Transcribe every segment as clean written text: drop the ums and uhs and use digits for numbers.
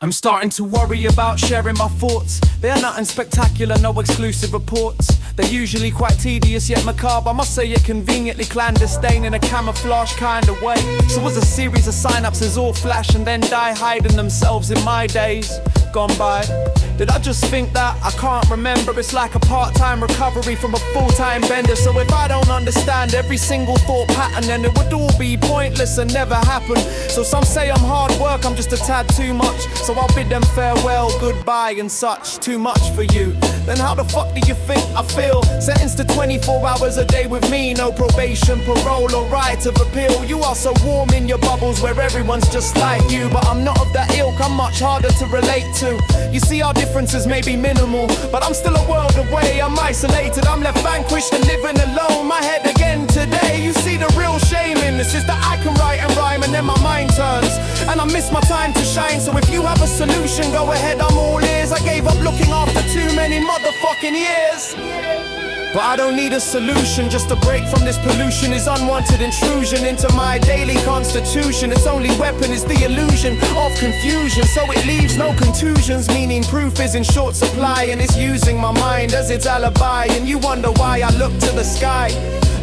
I'm starting to worry about sharing my thoughts. They are nothing spectacular, no exclusive reports. They're usually quite tedious yet macabre. I must say it conveniently clandestine in a camouflage kind of way. So as a series of synapses all flash and then die hiding themselves in my days gone by. Did I just think that? I can't remember. It's like a part-time recovery from a full-time bender. So if I don't understand every single thought pattern, then it would all be pointless and never happen. So some say I'm hard work, I'm just a tad too much. So I'll bid them farewell, goodbye and such. Too much for you. Then how the fuck do you think I feel? Sentenced to 24 hours a day with me. No probation, parole or right of appeal. You are so warm in your bubbles where everyone's just like you. But I'm not of that ilk, I'm much harder to relate to. You see our differences may be minimal, but I'm still a world away. I'm isolated, I'm left vanquished and living alone. My head again today. You see the real shame in this is that I can write and rhyme and then my mind turns and I miss my time to shine. So if you have a solution, go ahead, I'm all ears. I gave up looking after too many motherfucking years. But I don't need a solution, just a break from this pollution is unwanted intrusion into my daily constitution. Its only weapon is the illusion of confusion, so it leaves no contusions, meaning proof is in short supply and it's using my mind as its alibi. And you wonder why I look to the sky.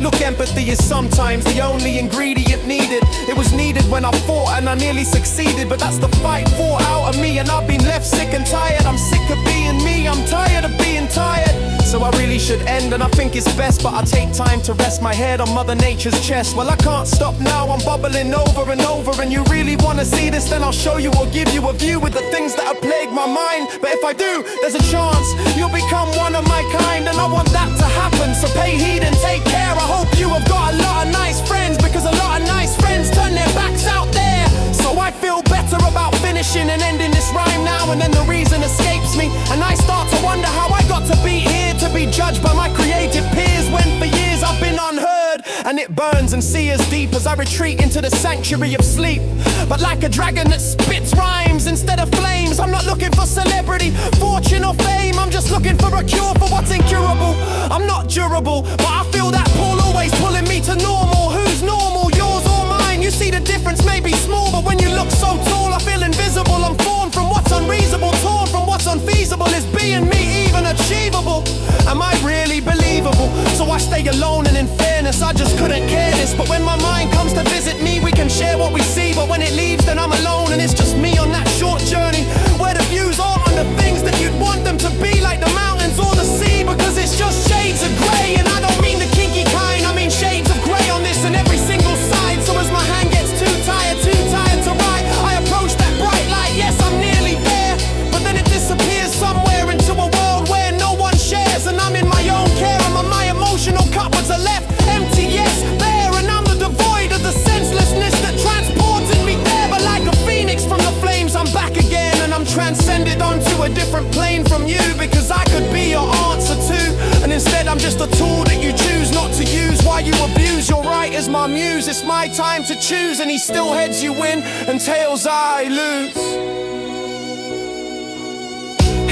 Look, empathy is sometimes the only ingredient needed. It was needed when I fought and I nearly succeeded, but that's the fight fought out of me and I've been left sick and tired. I'm sick of being me, I'm tired of being tired. So I really should end and I think it's best, but I take time to rest my head on Mother Nature's chest. Well, I can't stop now, I'm bubbling over and over. And you really wanna see this, then I'll show you or give you a view with the things that have plagued my mind. But if I do, there's a chance you'll become one of my kind, and I want that to happen, so pay heed and take care. I hope you have got a lot of nice friends, because a lot of nice friends turn their backs out there. So I feel better about finishing and ending this rhyme now, and then the reason escapes me, and I start to wonder how I got to be here, to be judged by my creative peers, when for years I've been unheard. And it burns and sears deep as I retreat into the sanctuary of sleep. But like a dragon that spits rhymes instead of flames, I'm not looking for celebrity, fortune or fame. I'm just looking for a cure for what's incurable. I'm not durable, but I feel that pull always pulling me to normal. Who's normal, yours or mine? You see the difference may be small, but when you look so tall I feel invisible. I'm torn from what's unreasonable, torn from what's unfeasible. Is being me even achievable? Am I really believable? So I stay alone, and in fairness I just couldn't care this. But when my mind comes to visit me, we can share what we see. But when it leaves, then I'm alone, and it's just me on that short journey, where the views aren't on the things that you'd want them to be, like the mountains or the sea, because it's just shades of grey. And I don't mean the kinky kind, I mean shades of grey on this and every single side. So as my hand gets too tired to write, I approach that bright light. Yes, I'm nearly there, but then it disappears somewhere into a world where no one shares. And I'm in my own care, and my emotional cupboards are left empty, yes, bare. And I'm the devoid of the senselessness that transported me there. But like a phoenix from the flames, I'm back again, and I'm transcended onto a different plane from you, because I could be your answer too, and instead I'm just a tool that you choose not to use. Why you abuse your right as my muse? It's my time to choose, and he still heads you win and tails I lose.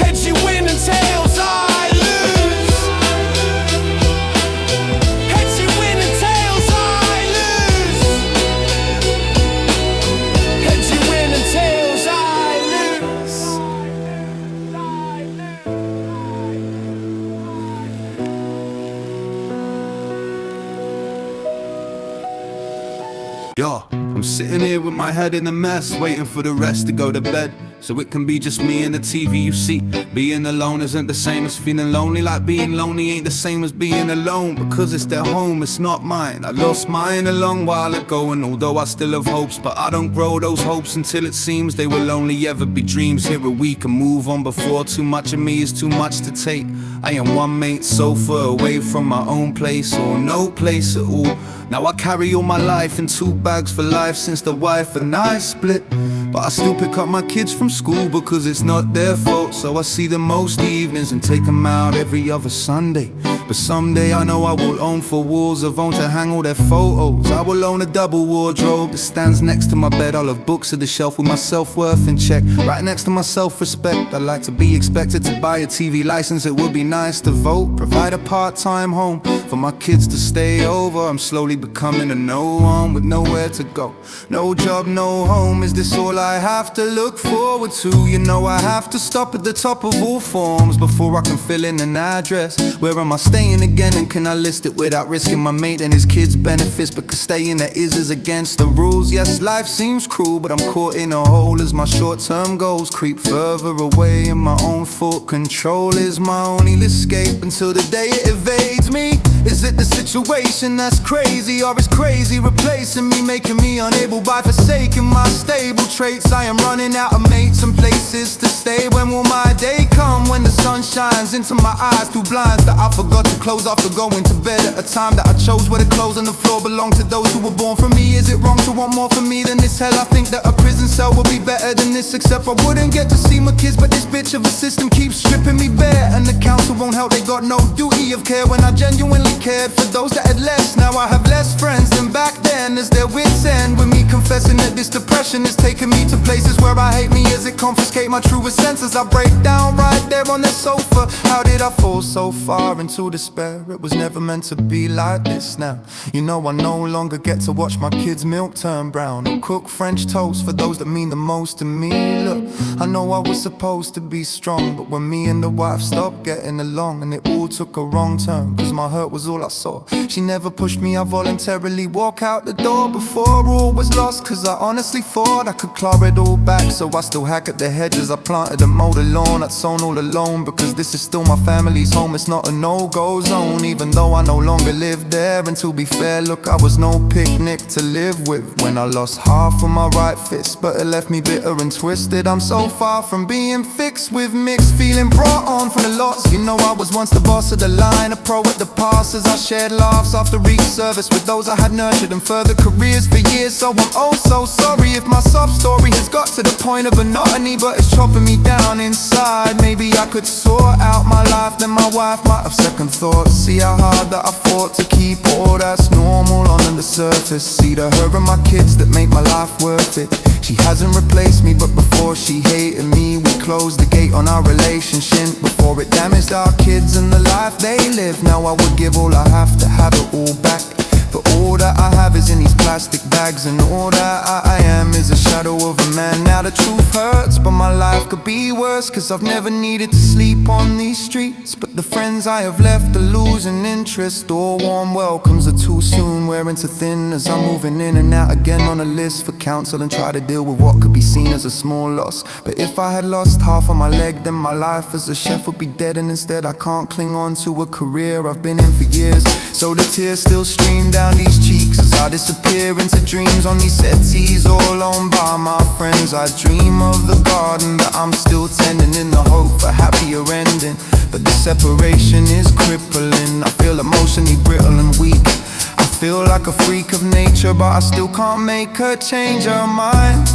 Heads you win and tails I lose. Heads you win and tails I lose. Heads you win and tails I lose. Yo, I'm sitting here with my head in a mess, waiting for the rest to go to bed, so it can be just me and the TV. You see, being alone isn't the same as feeling lonely. Like being lonely ain't the same as being alone, because it's their home, it's not mine. I lost mine a long while ago, and although I still have hopes, but I don't grow those hopes until it seems they will only ever be dreams. Here a week and move on before too much of me is too much to take. I am one mate sofa away from my own place, or no place at all. Now I carry all my life in 2 bags for life since the wife and I split. But I still pick up my kids from school because it's not their fault. So I see them most evenings and take them out every other Sunday. But someday I know I will own 4 walls of own to hang all their photos. I will own a double wardrobe that stands next to my bed. I'll have books at the shelf with my self-worth in check, right next to my self-respect. I'd like to be expected to buy a TV license, it would be nice to vote. Provide a part-time home for my kids to stay over. I'm slowly becoming a no one with nowhere to go. No job, no home, is this all I have to look forward to? You know I have to stop at the top of all forms before I can fill in an address. Where am I staying again, and can I list it without risking my mate and his kids' benefits? Because staying there is against the rules. Yes, life seems cruel, but I'm caught in a hole as my short-term goals creep further away, and my own thought control is my only escape until the day it evades me. Is it the situation that's crazy, or is crazy replacing me, making me unable by forsaking my stable traits? I am running out of mates and places to stay. When will my day come, when the sun shines into my eyes through blinds that I forgot to close after going to bed at a time that I chose, where the clothes on the floor belong to those who were born for me? Is it wrong to want more for me than this hell? I think that a prison cell would be better than this, except I wouldn't get to see my kids. But this bitch of a system keeps stripping me bare, and the council won't help, they got no duty of care when I genuinely cared for those that had less. Now I have less friends than back then, as their wits end with me confessing that this depression is taking me to places where I hate me, as it confiscate my truest senses. I break down right there on that sofa. How did I fall so far into despair? It was never meant to be like this now. You know I no longer get to watch my kids' milk turn brown, or cook French toast for those that mean the most to me. Look, I know I was supposed to be strong, but when me and the wife stopped getting along, and it all took a wrong turn, cause my hurt was all I saw. She never pushed me, I voluntarily walk out the door before all was lost, cause I honestly thought I could claw it all back. So I still hack at the hedges I planted and mowed the lawn I'd sown all alone, because this is still my family's home. It's not a no-go zone, even though I no longer live there. And to be fair, look, I was no picnic to live with when I lost half of my right fist, but it left me bitter and twisted. I'm so far from being fixed, with mixed feeling brought on from the lots. You know I was once the boss of the line, a pro at the pass, as I shared laughs after each service with those I had nurtured and furthered careers for years. So I'm oh so sorry if my sob story has got to the point of monotony, but it's chopping me down inside. Maybe I could sort out my life, then my wife might have second thoughts. See how hard that I fought to keep all that's normal on the surface. See the her and my kids that make my life worth it. She hasn't replaced me, but before she hated me, we closed the gate on our relationship before it damaged our kids and the life they live. Now I would give all I have to have it all back, but all that I have is in these plastic bags, and all that I am is a shadow of a man. Now the truth hurts, but my life could be worse, cause I've never needed to sleep on these streets. But the friends I have left are losing interest. All warm welcomes are too soon wearing too thin, as I'm moving in and out again on a list for counsel, and try to deal with what could be seen as a small loss. But if I had lost half of my leg, then my life as a chef would be dead, and instead I can't cling on to a career I've been in for years. So the tears still stream down these cheeks as I disappear into dreams on these settees, all owned by my friends. I dream of the garden that I'm still tending, in the hope for happier ending. But the separation is crippling. I feel emotionally brittle and weak. I feel like a freak of nature, but I still can't make her change her mind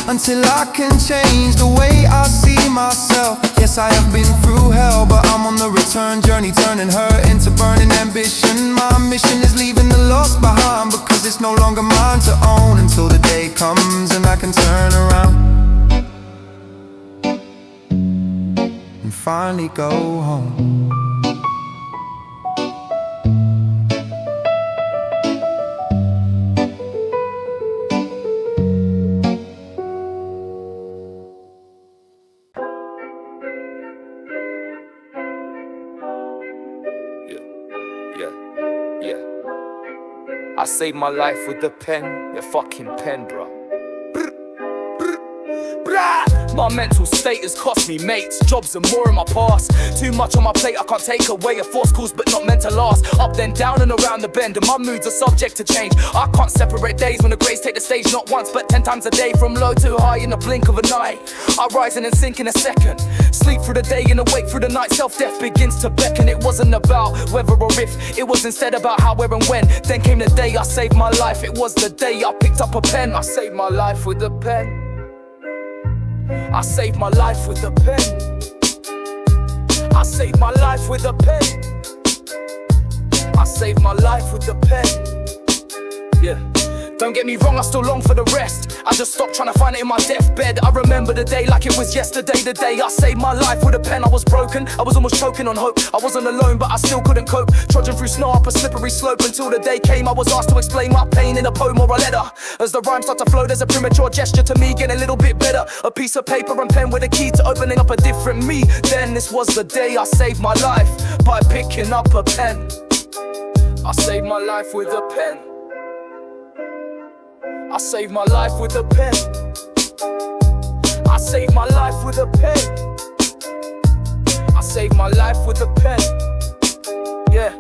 until I can change the way I see myself. Yes, I have been through hell, but I'm on the return journey, turning her into burning ambition. My mission is leaving the lost behind, because it's no longer mine to own, until the day comes and I can turn around and finally go home. I saved my life with the pen, the fucking pen, bro. My mental state has cost me mates, jobs and more in my past. Too much on my plate, I can't take away. A force calls but not meant to last. Up then down and around the bend, and my moods are subject to change. I can't separate days when the grays take the stage, not once but 10 times a day. From low to high in the blink of an eye, I rise and then sink in a second. Sleep through the day and awake through the night. Self-death begins to beckon. It wasn't about whether or if, it was instead about how, where and when. Then came the day I saved my life. It was the day I picked up a pen. I saved my life with a pen. I saved my life with a pen. I saved my life with a pen. I saved my life with a pen. Yeah. Don't get me wrong, I still long for the rest. I just stopped trying to find it in my deathbed. I remember the day like it was yesterday. The day I saved my life with a pen. I was broken, I was almost choking on hope. I wasn't alone, but I still couldn't cope. Trudging through snow up a slippery slope until the day came I was asked to explain my pain in a poem or a letter. As the rhymes start to flow, there's a premature gesture to me getting a little bit better. A piece of paper and pen with a key to opening up a different me. Then this was the day I saved my life by picking up a pen. I saved my life with a pen. I saved my life with a pen. I saved my life with a pen. I saved my life with a pen. Yeah.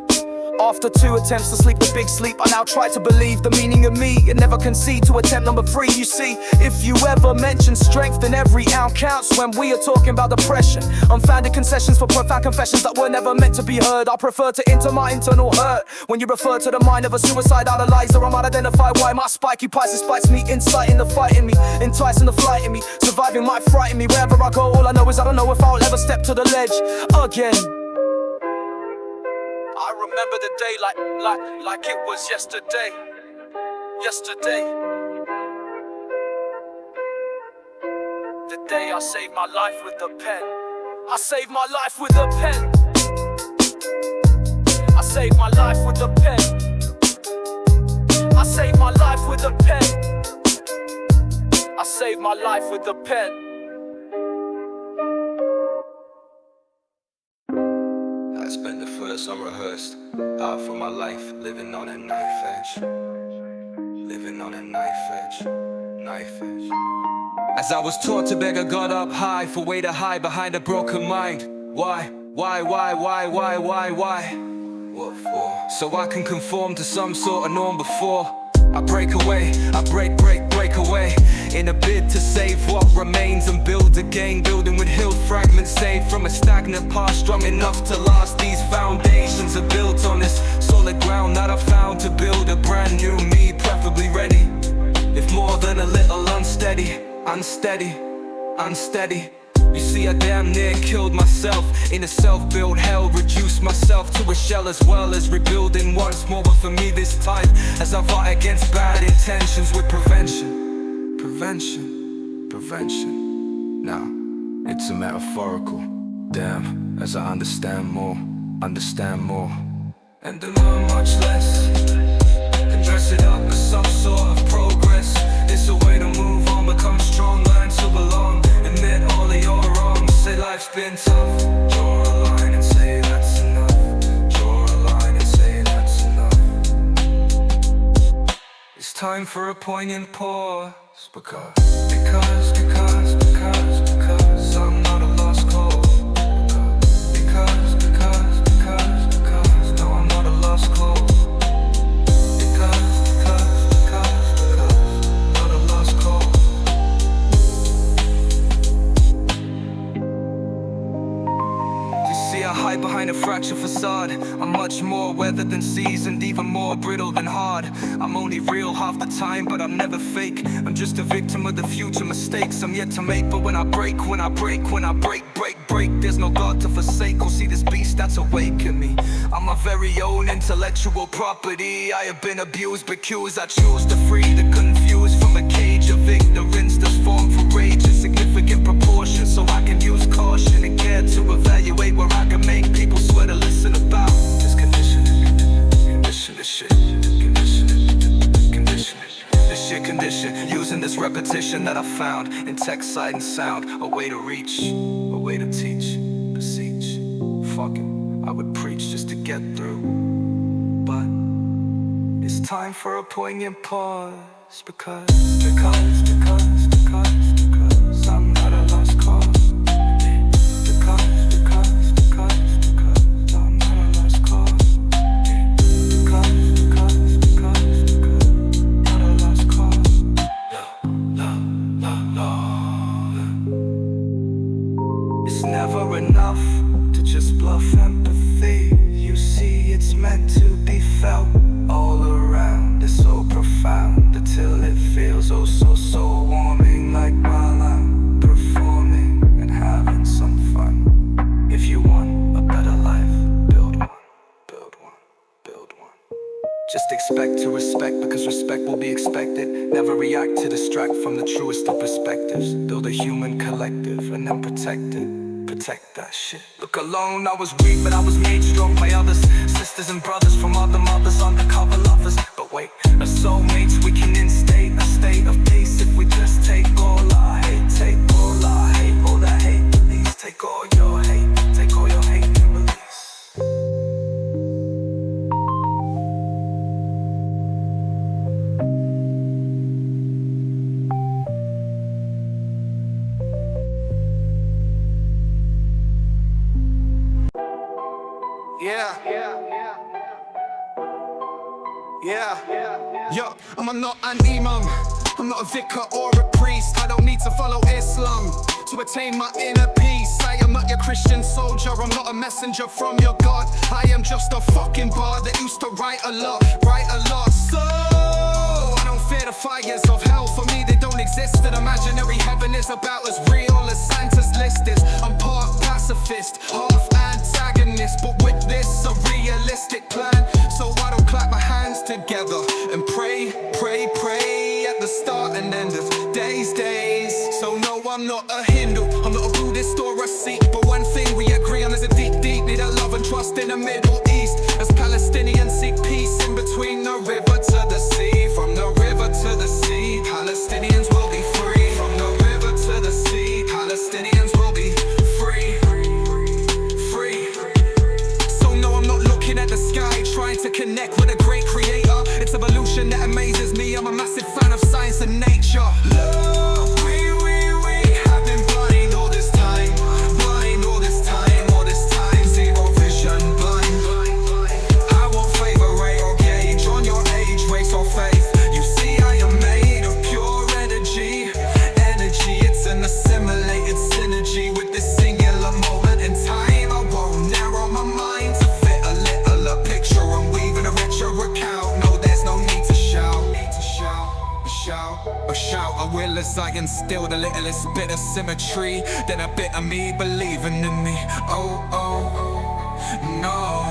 After 2 attempts to sleep the big sleep, I now try to believe the meaning of me and never concede to attempt number 3. You see, if you ever mention strength, then every ounce counts when we are talking about depression. Unfounded concessions for profound confessions that were never meant to be heard. I prefer to enter my internal hurt. When you refer to the mind of a suicide idolizer, I might identify why my spike spites me, inciting the fight in me, enticing the flight in me. Surviving might frighten me wherever I go. All I know is I don't know if I'll ever step to the ledge again. I remember the day like it was yesterday. Yesterday. The day I saved my life with a pen. I saved my life with a pen. I saved my life with a pen. I saved my life with a pen. I saved my life with a pen. I spent the first unrehearsed hour for my life living on a knife edge. Living on a knife edge. Knife edge. As I was taught to beg a God up high for way to hide behind a broken mind. Why? Why? What for? So I can conform to some sort of norm before I break away, I break away. In a bid to save what remains and build again. Building with healed fragments saved from a stagnant past. Strong enough to last. These foundations are built on this solid ground that I found to build a brand new me, preferably ready. If more than a little unsteady. You see, I damn near killed myself in a self-built hell. Reduced myself to a shell as well as rebuilding once more. But for me this time, as I fight against bad intentions with prevention. Now, it's a metaphorical. Damn, as I understand more. And to learn much less, and dress it up as some sort of progress. It's a way to move on, become strong, learn to belong. Admit all of your wrongs, say life's been tough. Draw a line and say that's enough. Draw a line and say that's enough. It's time for a poignant pause. Because I'm not a lost cause. Because no, I'm not a lost cause. I hide behind a fractured facade. I'm much more weathered than seasoned, even more brittle than hard. I'm only real half the time, but I'm never fake. I'm just a victim of the future mistakes I'm yet to make. But when I break, there's no God to forsake. Who'll see this beast that's awake in me? I'm my very own intellectual property. I have been abused, but cues I choose to free the confused from a cage of ignorance that's formed from rage in significant proportions. So I can use caution and care to evaluate where I can make people swear to listen about this conditioning. Using this repetition that I found in text, sight, and sound. A way to reach, a way to teach, beseech. Fuck it, I would preach just to get through. But it's time for a poignant pause. Because I'm not a lost cause. Never enough to just bluff empathy. You see, it's meant to be felt all around. It's so profound until it feels oh so warming. Like while I'm performing and having some fun. If you want a better life, build one. Just expect to respect, because respect will be expected. Never react to distract from the truest of perspectives. Build a human collective and then protect it. Protect that shit. Look, alone I was weak, but I was made strong by others. Sisters and brothers from other mothers, undercover lovers. But wait, as soulmates we can instate a state of peace if we just take all our hate. Take all our hate, all that hate release. Take all your hate, take all your hate and release. Yo, I'm not an imam, I'm not a vicar or a priest. I don't need to follow Islam to attain my inner peace. I am not your Christian soldier, I'm not a messenger from your God. I am just a fucking bard that used to write a lot. So I don't fear the fires of hell. For me they don't exist. An imaginary heaven is about as real as Santa's list is. I'm part pacifist, half antagonist, but with this a realistic plan. So I don't clap my hands together and pray at the start and end of days. So no, I'm not a Hindu, I'm not a Buddhist or a Sikh, but one thing we agree on is a deep need of love and trust in the Middle East. As Palestinians seek peace in between the river to the sea. From the river to the sea, Palestinians will be free. From the river to the sea, Palestinians will be free. So no, I'm not looking at the sky trying to connect with a great creator. It's evolution that amazes me. I'm a massive fan of science and nature. Love, we have been blind all this time. Blind all this time, zero vision, blind. I won't favor rate or gauge on your age, race or faith. You see I am made of pure energy. It's an assimilated synergy with this singular moment in time. I won't narrow my mind to fit a littler picture. I'm weaving a richer account. No, there's no need to shout. I will as I instill the littlest bit of symmetry. Then a bit of me believing in me. Oh, no.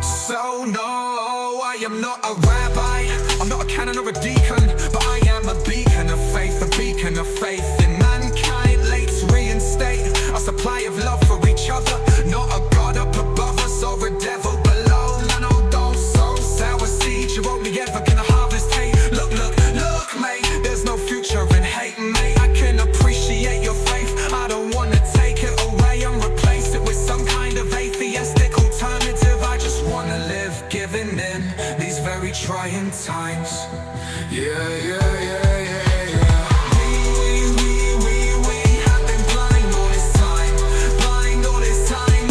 So no, I am not a rabbi, I'm not a canon or a deacon, but I am a beacon of faith, a beacon of faith in mankind. Let's reinstate a supply of love for each other, not a god up above us or a devil below. No, don't sow sour seeds, you're only ever gonna harvest hate. Look, mate, there's no future in hate, mate. I can appreciate your faith, I don't wanna take it away and replace it with some kind of atheistic alternative. I just wanna live giving in these very trying times. Yeah. We have been blind all this time. Blind all this time,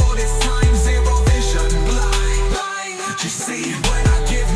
zero vision, blind. You see, when I give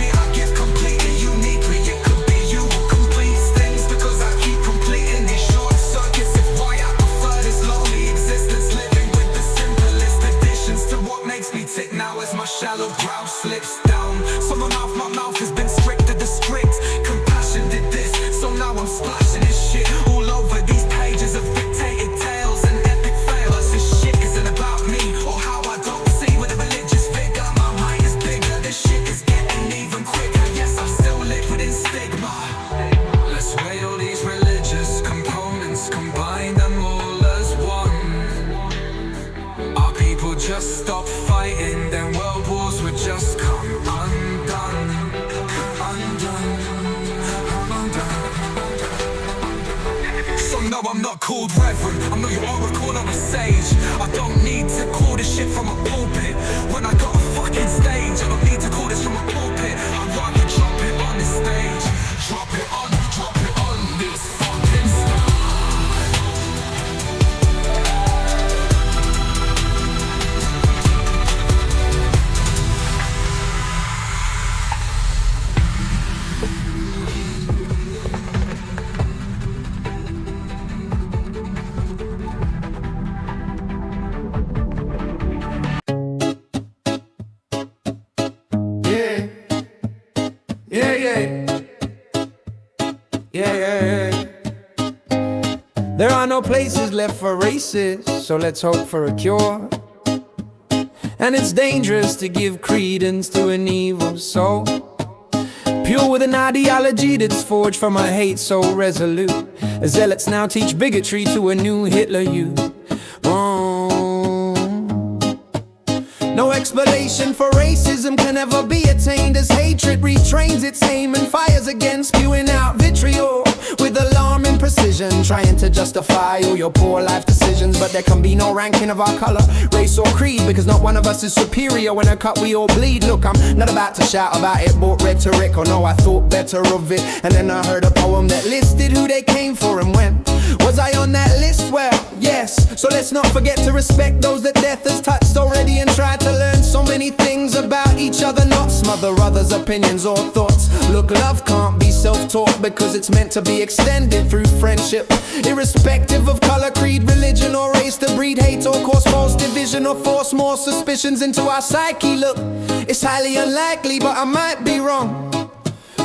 completely uniquely. It could be you who completes things, because I keep completing these short circuits. If why I prefer this lonely existence, living with the simplest additions to what makes me tick now as my shallow brow slips down. So my mouth has been strict to the strict. Compassion did this, so now I'm splashing this shit all over these pages of dictated tales and epic failures. This shit isn't about me or how I don't see with a religious figure. My mind is bigger, this shit is getting even quicker. Yes, I'm still lit within stigma. Let's weigh all these religious components, combine them all as one. Our people just stop fighting, then world wars would just come undone. So no, I'm not called reverend, I'm not your oracle or a sage. I don't need to call this shit from a pulpit when I got a fucking stage. I don't need to call this from a pulpit, I'd rather drop it on this stage. Drop it on this fucking stage. Yeah. There are no places left for races, so let's hope for a cure. And it's dangerous to give credence to an evil soul. Pure with an ideology that's forged from a hate so resolute. Zealots now teach bigotry to a new Hitler youth. No explanation for racism can ever be attained, as hatred retrains its aim and fires again, spewing out vitriol with alarming precision, trying to justify all your poor life decisions. But there can be no ranking of our color, race or creed, because not one of us is superior. When a cut we all bleed. Look, I'm not about to shout about it, but rhetoric, or no, I thought better of it. And then I heard a poem that listed who they came for and when. Was I on that list? Well, yes. So let's not forget to respect those that death has touched already, and try to learn so many things about each other, not smother others' opinions or thoughts. Look, love can't be self-taught, because it's meant to be extended through friendship, irrespective of color, creed, religion or race, to breed hate or cause false division or force more suspicions into our psyche. Look, it's highly unlikely, but I might be wrong.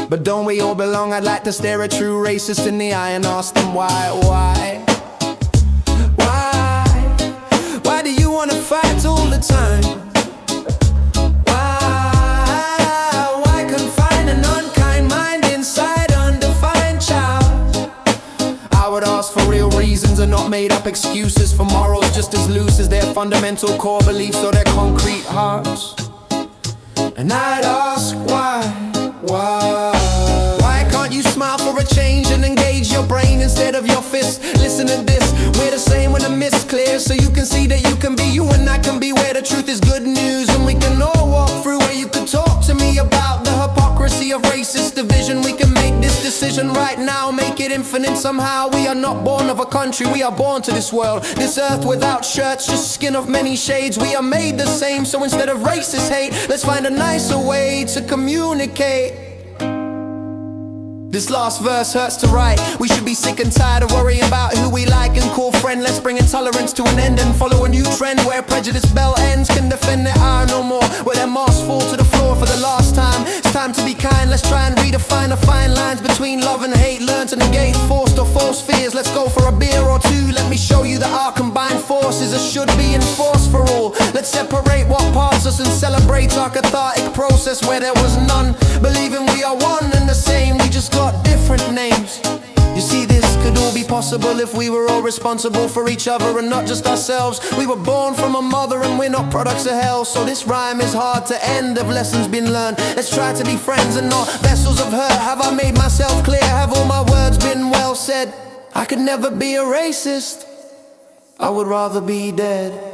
But don't we all belong? I'd like to stare a true racist in the eye and ask them why? Why do you wanna fight all the time? Why confine an unkind mind inside undefined child? I would ask for real reasons and not made up excuses for morals just as loose as their fundamental core beliefs or their concrete hearts. And I'd ask why can't you smile for a change and engage your brain instead of your fist? Listen to this, we're the same when the mist's clear, so you can see that you can be you and I can be where the truth is good news. And we can all walk through where you could talk to me about the hypocrisy of racist division. We can make this decision right now, make it infinite somehow. We are not born of a country, we are born to this world, this earth without shirts, just skin of many shades. We are made the same, so instead of racist hate, let's find a nicer way to communicate. This last verse hurts to write. We should be sick and tired of worrying about who we like and call friend. Let's bring intolerance to an end and follow a new trend where prejudice bell ends can defend their hour no more, where their masks fall to the floor for the last time. It's time to be kind, let's try and redefine the fine lines between love and hate. Learn to negate forced or false fears. Let's go for a beer or two. Let me show you that our combined forces are should be enforced for all. Let's separate what parts us and celebrate our cathartic process where there was none. Believing we are one and the same, we just got different names. You see, this could all be possible if we were all responsible for each other and not just ourselves. We were born from a mother and we're not products of hell, so this rhyme is hard to end of lessons been learned. Let's try to be friends and not vessels of hurt. Have I made myself clear? Have all my words been well said? I could never be a racist, I would rather be dead.